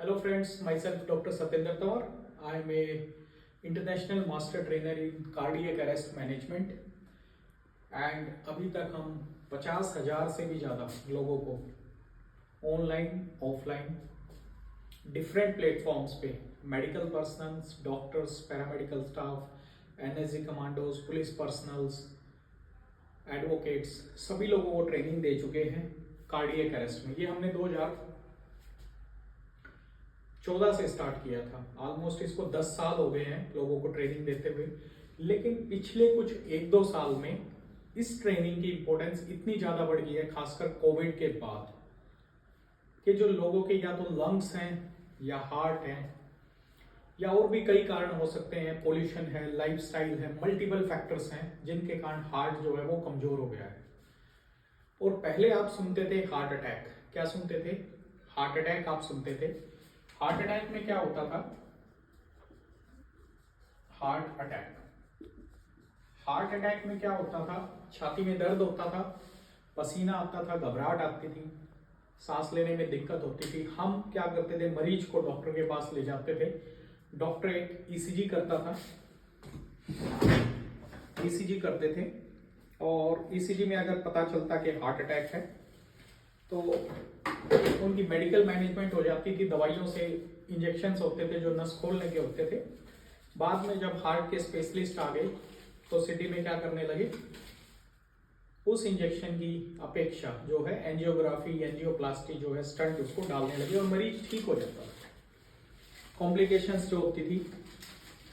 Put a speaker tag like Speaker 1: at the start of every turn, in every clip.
Speaker 1: Hello friends, myself Dr. Satyendra Tawar. I am a international master trainer in cardiac arrest management and अभी तक हम 50,000 से भी ज़्यादा लोगों को ऑनलाइन ऑफलाइन डिफरेंट प्लेटफॉर्म्स पे medical personnels, doctors, paramedical staff, NSG commandos, police personnels, advocates सभी लोगों को ट्रेनिंग दे चुके हैं कार्डियक अरेस्ट में। ये हमने 2014 से स्टार्ट किया था। ऑलमोस्ट इसको 10 साल हो गए हैं लोगों को ट्रेनिंग देते हुए। लेकिन पिछले कुछ 1-2 साल में इस ट्रेनिंग की इंपॉर्टेंस इतनी ज़्यादा बढ़ गई है, खासकर कोविड के बाद, कि जो लोगों के या तो लंग्स हैं या हार्ट हैं या और भी कई कारण हो सकते हैं, पोल्यूशन है, लाइफस्टाइल है, मल्टीपल फैक्टर्स हैं जिनके कारण हार्ट जो है वो कमज़ोर हो गया है। और पहले आप सुनते थे हार्ट अटैक। क्या सुनते थे? हार्ट अटैक आप सुनते थे। हार्ट अटैक में क्या होता था? हार्ट अटैक में क्या होता था? छाती में दर्द होता था, पसीना आता था, घबराहट आती थी, सांस लेने में दिक्कत होती थी। हम क्या करते थे? मरीज को डॉक्टर के पास ले जाते थे। डॉक्टर एक ईसीजी करता था, ईसीजी करते थे और ईसीजी में अगर पता चलता कि हार्ट अटैक है तो उनकी मेडिकल मैनेजमेंट हो जाती थी। दवाइयों से इंजेक्शंस होते थे जो नस खोलने के होते थे। बाद में जब हार्ट के स्पेशलिस्ट आ गए तो सिटी में क्या करने लगे? उस इंजेक्शन की अपेक्षा जो है एंजियोग्राफी, एंजियोप्लास्टी जो है स्टंट, उसको डालने लगे और मरीज ठीक हो जाता था। कॉम्प्लिकेशंस जो होती थी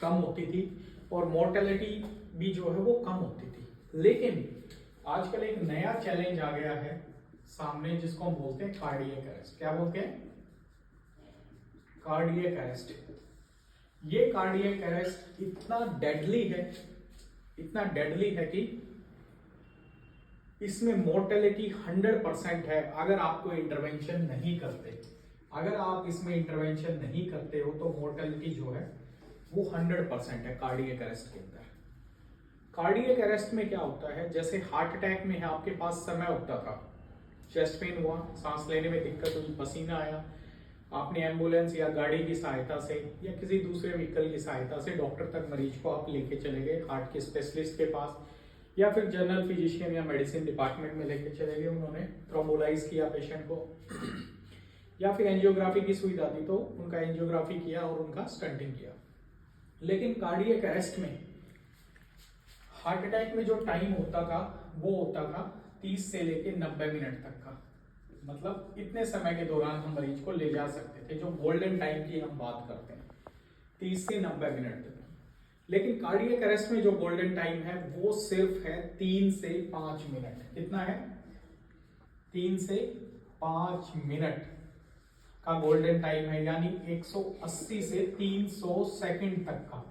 Speaker 1: कम होती थी और मोर्टेलिटी भी जो है वो कम होती थी। लेकिन आजकल एक नया चैलेंज आ गया है सामने, जिसको हम बोलते हैं कार्डियक अरेस्ट। क्या बोलते हैं? Cardiac arrest. ये कार्डियक अरेस्ट इतना डेडली है कि इसमें मोर्टेलिटी 100% है अगर आप कोई इंटरवेंशन नहीं करते। अगर आप इसमें इंटरवेंशन नहीं करते हो तो मोर्टेलिटी जो है वो 100% है कार्डियक अरेस्ट के अंदर। कार्डियक अरेस्ट में क्या होता है? जैसे हार्ट अटैक में है, आपके पास समय होता था, चेस्ट पेन हुआ, सांस लेने में दिक्कत हुई, पसीना आया, आपने एम्बुलेंस या गाड़ी की सहायता से या किसी दूसरे व्हीकल की सहायता से डॉक्टर तक मरीज को आप लेके चले गए, हार्ट के स्पेशलिस्ट के पास या फिर जनरल फिजिशियन या मेडिसिन डिपार्टमेंट में लेके चले गए। उन्होंने थ्रोम्बोलाइज किया पेशेंट को या फिर एंजियोग्राफी की सुविधा दी तो उनका एंजियोग्राफी किया और उनका स्टंटिंग किया। लेकिन कार्डियक अरेस्ट में, हार्ट अटैक में जो टाइम होता था वो होता था 30 से लेके 90 मिनट तक का। मतलब इतने समय के दौरान हम मरीज को ले जा सकते थे, जो गोल्डन टाइम की हम बात करते हैं, 30 से 90 मिनट तक। लेकिन कार्डियक अरेस्ट में जो गोल्डन टाइम है वो सिर्फ है 3 से 5 मिनट। कितना है? 3 से 5 मिनट का गोल्डन टाइम है, यानी 180 से 300 सेकंड तक का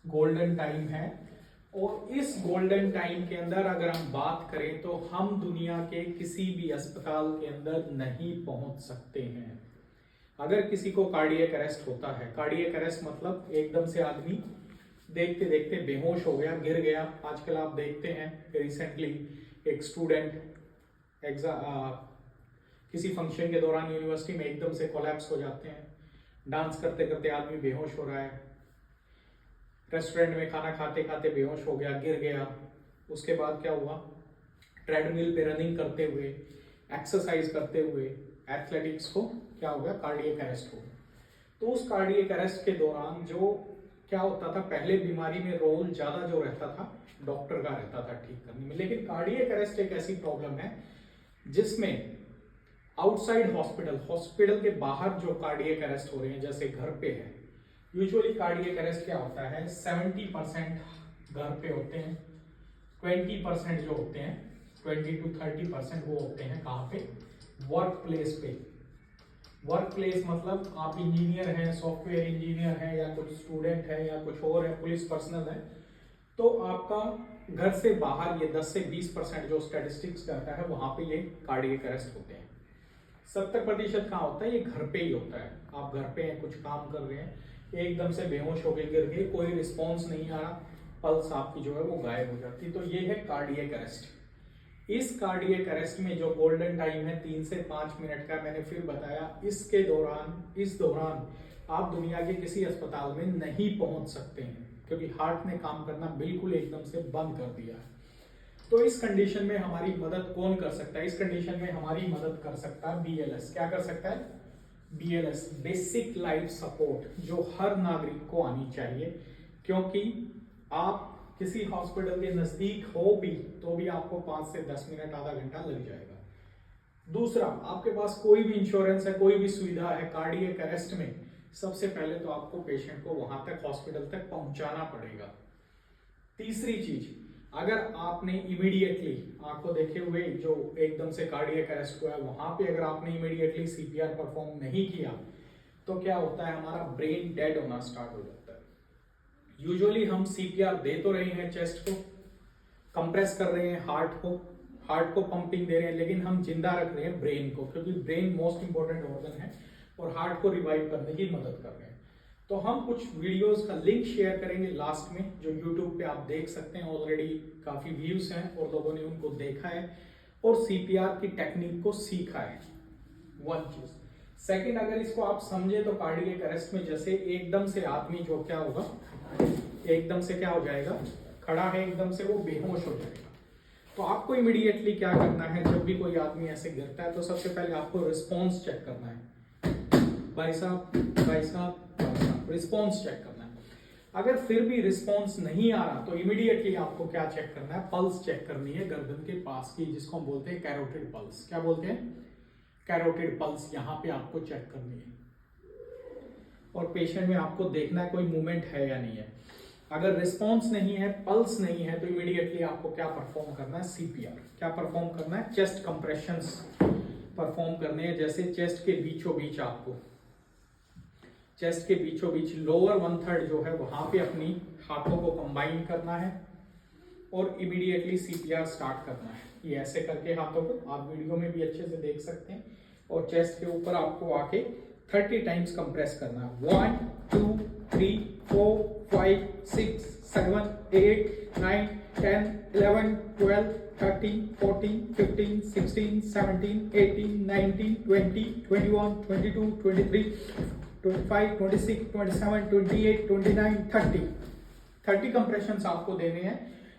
Speaker 1: गोल्डन टाइम है। और इस गोल्डन टाइम के अंदर अगर हम बात करें तो हम दुनिया के किसी भी अस्पताल के अंदर नहीं पहुंच सकते हैं। अगर किसी को कार्डियक अरेस्ट होता है, कार्डियक अरेस्ट मतलब एकदम से आदमी देखते देखते बेहोश हो गया, गिर गया। आजकल आप देखते हैं रिसेंटली एक स्टूडेंट किसी फंक्शन के दौरान यूनिवर्सिटी में एकदम से कोलैप्स हो जाते हैं, डांस करते करते आदमी बेहोश हो रहा है, रेस्टोरेंट में खाना खाते खाते बेहोश हो गया, गिर गया। उसके बाद क्या हुआ? ट्रेडमिल पे रनिंग करते हुए, एक्सरसाइज करते हुए एथलेटिक्स को क्या हो गया? कार्डियक अरेस्ट हो गया। तो उस कार्डियक अरेस्ट के दौरान जो क्या होता था, पहले बीमारी में रोल ज्यादा जो रहता था डॉक्टर का रहता था ठीक करने में। लेकिन कार्डियक अरेस्ट एक ऐसी प्रॉब्लम है जिसमें आउटसाइड हॉस्पिटल के बाहर जो कार्डियक अरेस्ट हो रहे हैं, जैसे घर पे है, यूजुअली कार्डियक अरेस्ट क्या होता है? 70% घर पे होते हैं, 20% जो होते हैं, 20 to 30% वो होते हैं कहाँ पे? वर्क प्लेस पे। वर्क प्लेस मतलब आप इंजीनियर हैं, सॉफ्टवेयर इंजीनियर हैं, या कुछ स्टूडेंट है या कुछ और है, पुलिस पर्सनल है, तो आपका घर से बाहर ये 10 से 20% जो स्टैटिस्टिक्स करता है वहां पे ये कार्डियक अरेस्ट होते हैं। 70% कहाँ होता है? ये घर पे ही होता है। आप घर पे हैं, कुछ काम कर रहे हैं, एकदम से बेहोश हो गए, गिर गए, कोई रिस्पॉन्स नहीं आ रहा, पल्स आपकी जो है वो गायब हो जाती है, तो ये है कार्डियक अरेस्ट। इस कार्डियक अरेस्ट में जो गोल्डन टाइम है 3 से 5 मिनट का, मैंने फिर बताया, इस दौरान आप दुनिया के किसी अस्पताल में नहीं पहुंच सकते हैं, क्योंकि हार्ट ने काम करना बिल्कुल एकदम से बंद कर दिया है। तो इस कंडीशन में हमारी मदद कौन कर सकता है? इस कंडीशन में हमारी मदद कर सकता है BLS। क्या कर सकता है? BLS, बेसिक लाइफ सपोर्ट, जो हर नागरिक को आनी चाहिए, क्योंकि आप किसी हॉस्पिटल के नजदीक हो भी तो भी आपको 5 से 10 मिनट, आधा घंटा लग जाएगा। दूसरा, आपके पास कोई भी इंश्योरेंस है, कोई भी सुविधा है कार्डियक अरेस्ट में, सबसे पहले तो आपको पेशेंट को वहां तक, हॉस्पिटल तक पहुंचाना पड़ेगा। तीसरी चीज, अगर आपने इमीडिएटली आंखों देखे हुए जो एकदम से कार्डियक अरेस्ट हुआ है वहां पे अगर आपने इमीडिएटली CPR परफॉर्म नहीं किया तो क्या होता है, हमारा ब्रेन डेड होना स्टार्ट हो जाता है। यूजुअली हम CPR दे तो रहे हैं, चेस्ट को कंप्रेस कर रहे हैं, हार्ट को पंपिंग दे रहे हैं, लेकिन हम जिंदा रख रहे हैं ब्रेन को, क्योंकि ब्रेन मोस्ट इंपॉर्टेंट ऑर्गन है और हार्ट को रिवाइव करने की मदद कर रहे हैं। तो हम कुछ वीडियोस का लिंक शेयर करेंगे लास्ट में, जो YouTube पे आप देख सकते हैं। ऑलरेडी काफी व्यूज हैं और लोगों ने उनको देखा है और CPR की टेक्निक को सीखा है। वन चीज। सेकंड, अगर इसको आप समझे तो कार्डियक अरेस्ट में जैसे एकदम से आदमी जो क्या होगा, एकदम से क्या हो जाएगा, खड़ा है एकदम से, वो बेहोश हो जाएगा। तो आपको इमीडिएटली क्या करना है, जब भी कोई आदमी ऐसे गिरता है तो सबसे पहले आपको रिस्पॉन्स चेक करना है। भाई साहब रिस्पॉन्स चेक करना है। अगर फिर भी रिस्पॉन्स नहीं आ रहा तो इमीडिएटली आपको क्या चेक करना है, पल्स चेक करनी है गर्दन के पास की, जिसको हम बोलते हैं कैरोटिड पल्स। क्या बोलते हैं? Carotid pulse. यहाँ पे आपको चेक करनी है और पेशेंट में आपको देखना है कोई मूवमेंट है या नहीं है। अगर रिस्पॉन्स नहीं है, पल्स नहीं है, तो इमीडिएटली आपको क्या परफॉर्म करना है, CPR। क्या परफॉर्म करना है? चेस्ट कंप्रेशंस परफॉर्म करने हैं। जैसे चेस्ट के बीचों बीच आपको, चेस्ट के बीचों बीच लोअर 1/3 जो है वहां पे अपनी हाथों को कंबाइन करना है और इमीडिएटली CPR स्टार्ट करना है। ये ऐसे करके हाथों को, आप वीडियो में भी अच्छे से देख सकते हैं, और चेस्ट के ऊपर आपको आके 30 टाइम्स कंप्रेस करना है। 1 2 3 4 5 6 7 8 9 10 11 12 13 14 15 16 17 18 19 20 21 22 23 25 26 27 28 29 30 कंप्रेशंस आपको देने हैं।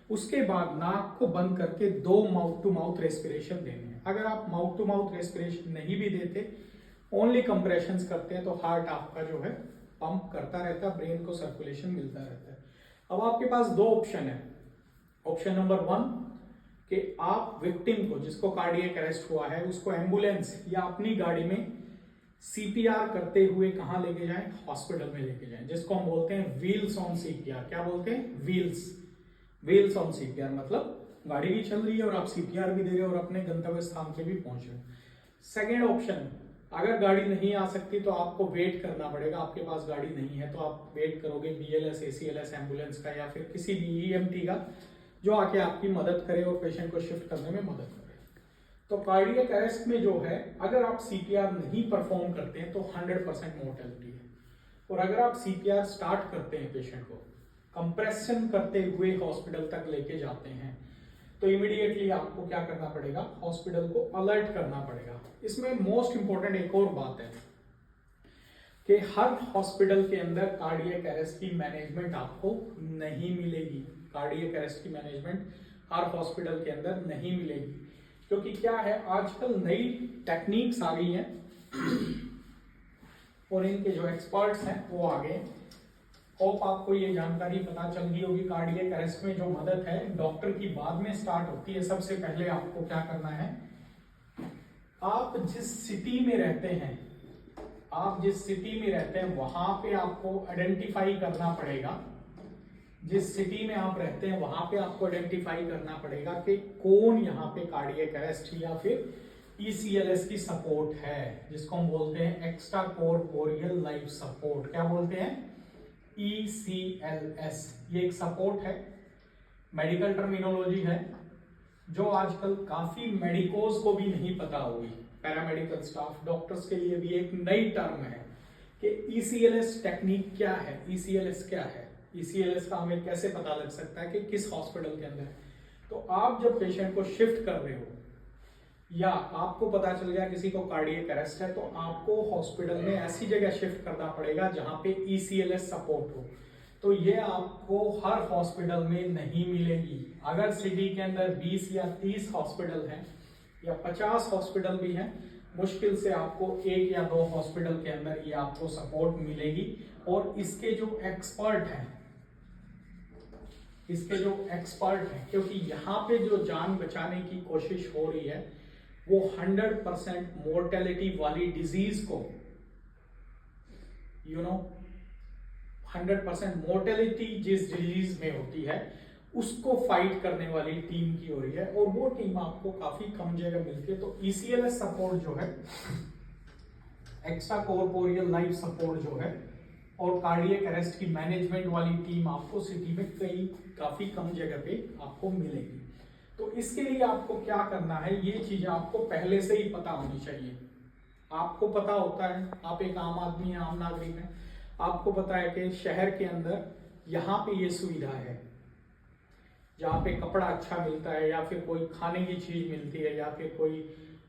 Speaker 1: उसके बाद नाक को बंद करके 2 माउथ टू माउथ रेस्पिरेशन देने हैं। अगर आप माउथ टू माउथ रेस्पिरेशन नहीं भी देते, ओनली कंप्रेशंस करते हैं, तो हार्ट आपका जो है पंप करता रहता है, ब्रेन को सर्कुलेशन मिलता रहता है। अब आपके पास 2 ऑप्शन है। ऑप्शन नंबर 1 कि आप विक्टिम को, जिसको कार्डियक अरेस्ट हुआ है, उसको एम्बुलेंस या अपनी गाड़ी में CPR करते हुए कहां लेके जाएं, हॉस्पिटल में लेके जाएं, जिसको हम बोलते हैं व्हील्स ऑन CPR। क्या बोलते हैं? व्हील्स ऑन CPR, मतलब गाड़ी भी चल रही है और आप CPR भी दे रहे हो और अपने गंतव्य स्थान पे भी पहुंच रहे हो। सेकेंड ऑप्शन, अगर गाड़ी नहीं आ सकती तो आपको वेट करना पड़ेगा। आपके पास गाड़ी नहीं है तो आप वेट करोगे BLS, ACLS एम्बुलेंस का या फिर किसी भी EMT का, जो आके आपकी मदद करे और पेशेंट को शिफ्ट करने में मदद करे। तो कार्डियक अरेस्ट में जो है, अगर आप CPR नहीं परफॉर्म करते हैं तो 100% मोर्टेलिटी है, और अगर आप CPR स्टार्ट करते हैं, पेशेंट को कंप्रेशन करते हुए हॉस्पिटल तक लेके जाते हैं, तो इमीडिएटली आपको क्या करना पड़ेगा, हॉस्पिटल को अलर्ट करना पड़ेगा। इसमें मोस्ट इंपॉर्टेंट एक और बात है कि हर हॉस्पिटल के अंदर कार्डियक अरेस्ट की मैनेजमेंट आपको नहीं मिलेगी। कार्डियक अरेस्ट की मैनेजमेंट हर हॉस्पिटल के अंदर नहीं मिलेगी, क्योंकि क्या है, आजकल नई टेक्निक्स आ गई हैं और इनके जो एक्सपर्ट्स हैं वो आ गए। होप आपको ये जानकारी पता चल गई होगी। कार्डियक अरेस्ट में जो मदद है डॉक्टर की बाद में स्टार्ट होती है। सबसे पहले आपको क्या करना है, आप जिस सिटी में रहते हैं वहां पे आपको आइडेंटिफाई करना पड़ेगा। जिस सिटी में आप रहते हैं वहां पे आपको आइडेंटिफाई करना पड़ेगा कि कौन यहाँ पे कार्डियक अरेस्ट या फिर ECLS की सपोर्ट है, जिसको हम बोलते हैं एक्स्ट्रा कॉर्पोरियल लाइफ सपोर्ट। क्या बोलते हैं? ECLS। ये एक सपोर्ट है, मेडिकल टर्मिनोलॉजी है, जो आजकल काफी मेडिकोज को भी नहीं पता होगी। पैरामेडिकल स्टाफ, डॉक्टर्स के लिए भी एक नई टर्म है कि ECLS टेक्निक क्या है, ECLS क्या है, ECLS का हमें कैसे पता लग सकता है कि किस हॉस्पिटल के अंदर है। तो आप जब पेशेंट को शिफ्ट कर रहे हो या आपको पता चल गया किसी को कार्डियक अरेस्ट है, तो आपको हॉस्पिटल में ऐसी जगह शिफ्ट करना पड़ेगा जहां पे ECLS सपोर्ट हो। तो ये आपको हर हॉस्पिटल में नहीं मिलेगी। अगर सिटी के अंदर 20 या 30 हॉस्पिटल हैं या 50 हॉस्पिटल भी हैं, मुश्किल से आपको 1 या 2 हॉस्पिटल के अंदर ये आपको सपोर्ट मिलेगी। और इसके जो एक्सपर्ट हैं, क्योंकि यहाँ पे जो जान बचाने की कोशिश हो रही है वो 100% मोर्टेलिटी वाली डिजीज को 100% मोर्टेलिटी जिस डिजीज में होती है उसको फाइट करने वाली टीम की हो रही है, और वो टीम आपको काफी कम जगह मिलती है। तो ECLS सपोर्ट जो है, एक्स्ट्रा कॉर्पोरियल लाइफ सपोर्ट जो है, और कार्डियक अरेस्ट की मैनेजमेंट वाली टीम आपको सिटी में काफी कम जगह पे आपको मिलेगी। तो इसके लिए आपको क्या करना है, ये चीजें आपको पहले से ही पता होनी चाहिए। आपको पता होता है, आप एक आम आदमी है, आम नागरिक है, आपको पता है कि शहर के अंदर यहाँ पे ये सुविधा है, जहाँ पे कपड़ा अच्छा मिलता है, या फिर कोई खाने की चीज मिलती है, या फिर कोई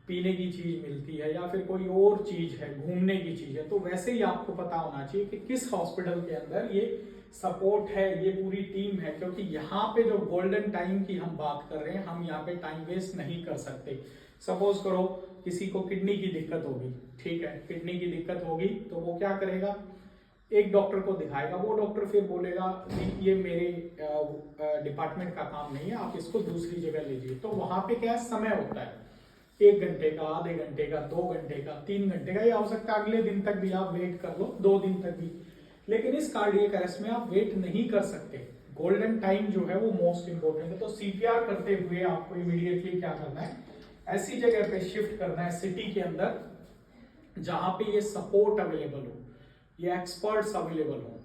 Speaker 1: पीने की चीज मिलती है, या फिर कोई और चीज है, घूमने की चीज है। तो वैसे ही आपको पता होना चाहिए कि किस हॉस्पिटल के अंदर ये सपोर्ट है, ये पूरी टीम है। क्योंकि यहाँ पे जो गोल्डन टाइम की हम बात कर रहे हैं, हम यहाँ पे टाइम वेस्ट नहीं कर सकते। सपोज करो किसी को किडनी की दिक्कत होगी, ठीक है, किडनी की दिक्कत होगी तो वो क्या करेगा, एक डॉक्टर को दिखाएगा, वो डॉक्टर फिर बोलेगा ये मेरे डिपार्टमेंट का काम नहीं है, आप इसको दूसरी जगह लीजिए। तो वहां पे क्या समय होता है, 1 घंटे का, आधे घंटे का, 2 घंटे का, 3 घंटे का, या हो सकता है अगले दिन तक भी आप वेट कर लो, 2 दिन तक भी। लेकिन इस कार्डियक अरेस्ट में आप वेट नहीं कर सकते। गोल्डन टाइम जो है वो मोस्ट इंपोर्टेंट है। तो CPR करते हुए आपको इमीडिएटली क्या करना है, ऐसी जगह पे शिफ्ट करना है सिटी के अंदर जहां पे ये सपोर्ट अवेलेबल हो, ये एक्सपर्ट्स अवेलेबल हो,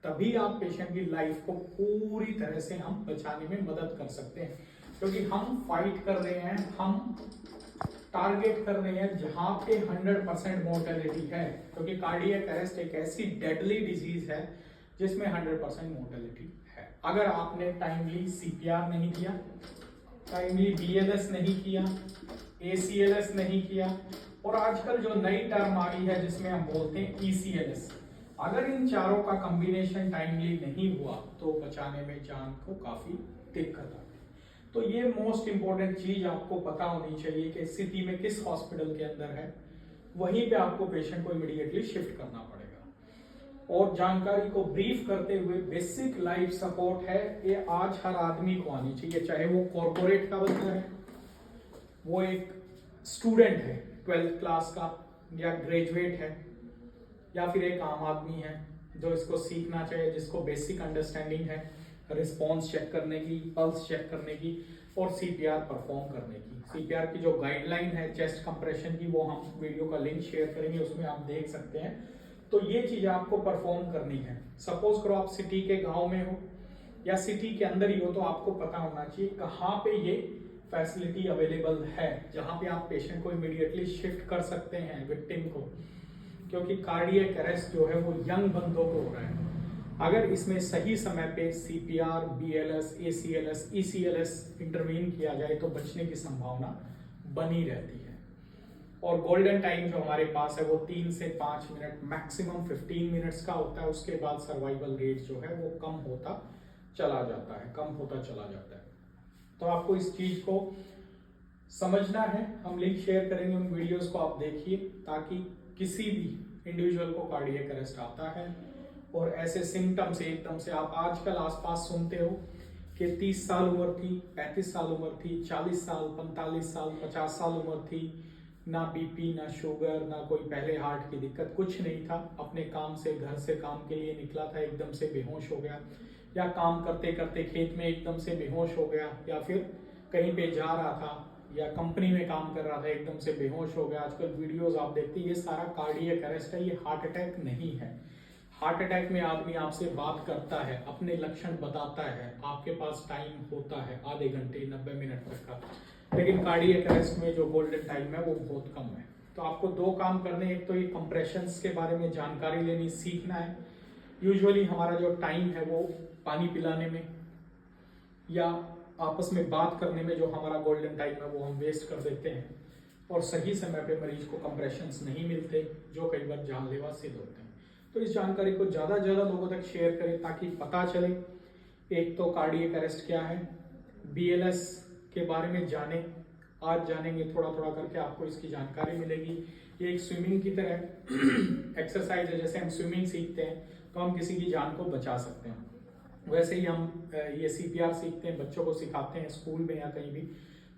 Speaker 1: तभी आप पेशेंट की लाइफ को पूरी तरह से हम बचाने में मदद कर सकते हैं। क्योंकि हम फाइट कर रहे हैं, हम टारगेट कर रहे हैं जहां पे 100% मोर्टेलिटी है। क्योंकि कार्डियक अरेस्ट एक ऐसी डेडली डिजीज है जिसमें 100% मोर्टेलिटी है। अगर आपने टाइमली CPR नहीं किया, टाइमली BLS नहीं किया, ACLS नहीं किया, और आजकल जो नई टर्म आ गई है जिसमें हम बोलते हैं ECLS, अगर इन चारों का कॉम्बिनेशन टाइमली नहीं हुआ तो बचाने में जान को काफी दिक्कत आती है। तो ये मोस्ट इंपोर्टेंट चीज आपको पता होनी चाहिए कि सिटी में किस हॉस्पिटल के अंदर है, वहीं पे आपको पेशेंट को इमीडिएटली शिफ्ट करना पड़ेगा। और जानकारी को ब्रीफ करते हुए, बेसिक लाइफ सपोर्ट है, ये आज हर आदमी को आनी चाहिए, चाहे वो कॉर्पोरेट का बंदा है, वो एक स्टूडेंट है 12th क्लास का, या ग्रेजुएट है, या फिर एक आम आदमी है जो इसको सीखना चाहिए, जिसको बेसिक अंडरस्टैंडिंग है रिस्पॉन्स चेक करने की, पल्स चेक करने की, और CPR परफॉर्म करने की। CPR की जो गाइडलाइन है चेस्ट कंप्रेशन की, वो हम वीडियो का लिंक शेयर करेंगे, उसमें आप देख सकते हैं। तो ये चीजें आपको परफॉर्म करनी है। सपोज करो आप सिटी के गांव में हो या सिटी के अंदर ही हो, तो आपको पता होना चाहिए कहाँ पे ये फैसिलिटी अवेलेबल है जहां पे आप पेशेंट को इमीडिएटली शिफ्ट कर सकते हैं, विक्टिम को। क्योंकि कार्डियक अरेस्ट जो है वो यंग बंदों को हो रहा है। अगर इसमें सही समय पे CPR, BLS, ACLS, ECLS intervene किया जाए तो बचने की संभावना बनी रहती है। और गोल्डन टाइम जो हमारे पास है वो 3 से 5 मिनट, मैक्सिमम 15 मिनट्स का होता है। उसके बाद सर्वाइवल रेट जो है वो कम होता चला जाता है। तो आपको इस चीज को समझना है। हम लिंक शेयर करेंगे, उन वीडियोस को आप देखिए, ताकि किसी भी इंडिविजुअल को कार्डियक अरेस्ट आता है और ऐसे सिम्टम से एकदम से, आप आजकल आसपास सुनते हो कि 30 साल उम्र थी, 35 साल उम्र थी, 40 साल, 45 साल, 50 साल उम्र थी, ना BP, ना शुगर, ना कोई पहले हार्ट की दिक्कत, कुछ नहीं था। अपने काम से, घर से काम के लिए निकला था, एकदम से बेहोश हो गया, या काम करते करते खेत में एकदम से बेहोश हो गया, या फिर कहीं पे जा रहा था या कंपनी में काम कर रहा था, एकदम से बेहोश हो गया। आजकल वीडियोस आप देखते हैं, ये सारा कार्डियक अरेस्ट है, ये हार्ट अटैक नहीं है। हार्ट अटैक में आदमी आपसे बात करता है, अपने लक्षण बताता है, आपके पास टाइम होता है आधे घंटे 90 मिनट तक का, लेकिन कार्डियक अरेस्ट में जो गोल्डन टाइम है वो बहुत कम है। तो आपको 2 काम करने, एक तो ये कंप्रेशंस के बारे में जानकारी लेनी, सीखना है। यूजुअली हमारा जो टाइम है वो पानी पिलाने में या आपस में बात करने में जो हमारा गोल्डन टाइम है वो हम वेस्ट कर देते हैं और सही समय पे मरीज को कंप्रेशंस नहीं मिलते, जो कई बार जानलेवा सिद्ध होते हैं। तो इस जानकारी को ज़्यादा से ज़्यादा लोगों तक शेयर करें ताकि पता चले, एक तो कार्डियक अरेस्ट क्या है, BLS के बारे में जानें। आज जानेंगे, थोड़ा थोड़ा करके आपको इसकी जानकारी मिलेगी। ये एक स्विमिंग की तरह एक्सरसाइज है, जैसे हम स्विमिंग सीखते हैं तो हम किसी की जान को बचा सकते हैं, वैसे ही हम ये CPR सीखते हैं, बच्चों को सिखाते हैं स्कूल में या कहीं भी,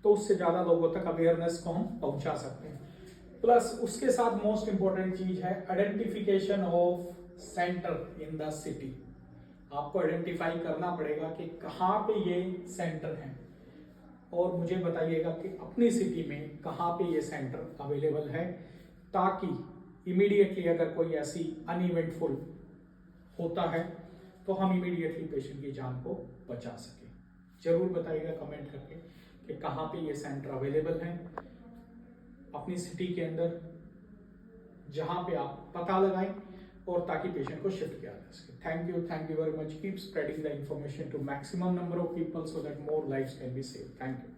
Speaker 1: तो उससे ज़्यादा लोगों तक अवेयरनेस को हम पहुंचा सकते हैं। प्लस उसके साथ मोस्ट इंपॉर्टेंट चीज है identification of centre in the city. आपको आइडेंटिफाई करना पड़ेगा कि कहाँ पे ये सेंटर है, और मुझे बताइएगा कि अपनी सिटी में कहाँ पे ये सेंटर अवेलेबल है, ताकि इमीडिएटली अगर कोई ऐसी अनइवेंटफुल होता है तो हम इमीडिएटली पेशेंट की जान को बचा सकें। जरूर बताइएगा कमेंट करके कि कहाँ पे ये सेंटर अवेलेबल है अपनी सिटी के अंदर, जहाँ पे आप पता लगाएं और ताकि पेशेंट को शिफ्ट किया जा सके। Thank you very much. Keep spreading the information to maximum number of people so that more lives can be saved. Thank you.